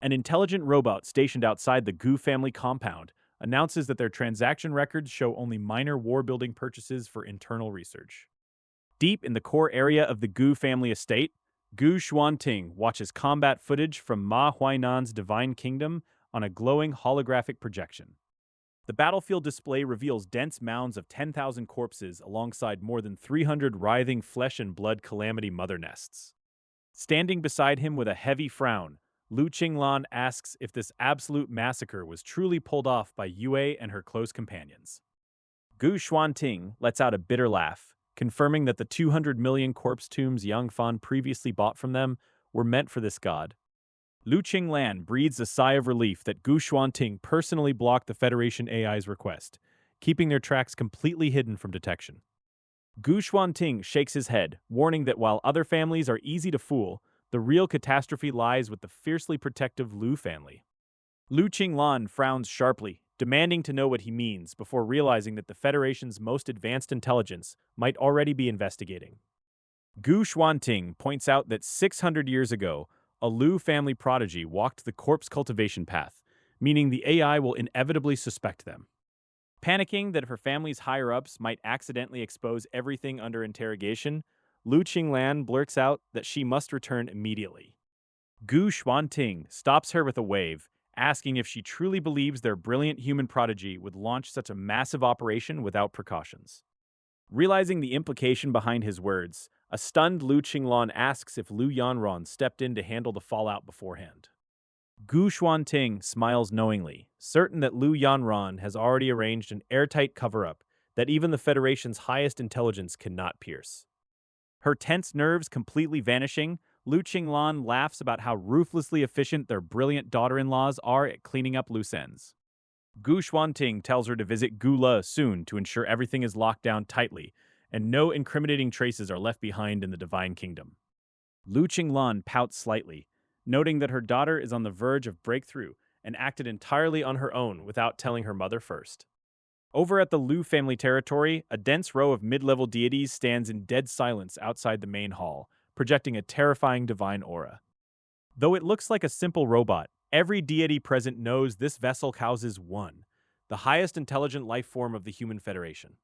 An intelligent robot stationed outside the Gu family compound announces that their transaction records show only minor war-building purchases for internal research. Deep in the core area of the Gu family estate, Gu Xuanting watches combat footage from Ma Huainan's divine kingdom on a glowing holographic projection. The battlefield display reveals dense mounds of 10,000 corpses alongside more than 300 writhing flesh and blood calamity mother nests. Standing beside him with a heavy frown, Lu Qinglan asks if this absolute massacre was truly pulled off by Yue and her close companions. Gu Xuanting lets out a bitter laugh, confirming that the 200 million corpse tombs Yang Fan previously bought from them were meant for this god. Lu Qinglan breathes a sigh of relief that Gu Xuanting personally blocked the Federation AI's request, keeping their tracks completely hidden from detection. Gu Xuanting shakes his head, warning that while other families are easy to fool, the real catastrophe lies with the fiercely protective Lu family. Lu Qinglan frowns sharply, demanding to know what he means before realizing that the Federation's most advanced intelligence might already be investigating. Gu Xuanting points out that 600 years ago, a Lu family prodigy walked the corpse cultivation path, meaning the AI will inevitably suspect them. Panicking that her family's higher-ups might accidentally expose everything under interrogation, Lu Qinglan blurts out that she must return immediately. Gu Xuanting stops her with a wave, asking if she truly believes their brilliant human prodigy would launch such a massive operation without precautions. Realizing the implication behind his words, a stunned Lu Qinglan asks if Lu Yanran stepped in to handle the fallout beforehand. Gu Xuanting smiles knowingly, certain that Lu Yanran has already arranged an airtight cover-up that even the Federation's highest intelligence cannot pierce. Her tense nerves completely vanishing, Lu Qinglan laughs about how ruthlessly efficient their brilliant daughter-in-laws are at cleaning up loose ends. Gu Xuanting tells her to visit Gu Le soon to ensure everything is locked down tightly and no incriminating traces are left behind in the Divine Kingdom. Lu Qinglan pouts slightly, noting that her daughter is on the verge of breakthrough and acted entirely on her own without telling her mother first. Over at the Lu family territory, a dense row of mid-level deities stands in dead silence outside the main hall, projecting a terrifying divine aura. Though it looks like a simple robot, every deity present knows this vessel houses one, the highest intelligent life form of the human federation.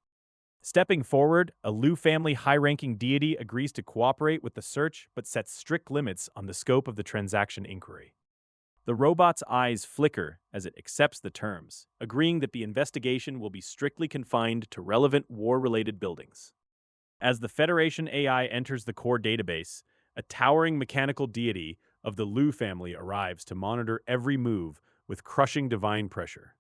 Stepping forward, a Lu family high-ranking deity agrees to cooperate with the search but sets strict limits on the scope of the transaction inquiry. The robot's eyes flicker as it accepts the terms, agreeing that the investigation will be strictly confined to relevant war-related buildings. As the Federation AI enters the core database, a towering mechanical deity of the Lu family arrives to monitor every move with crushing divine pressure.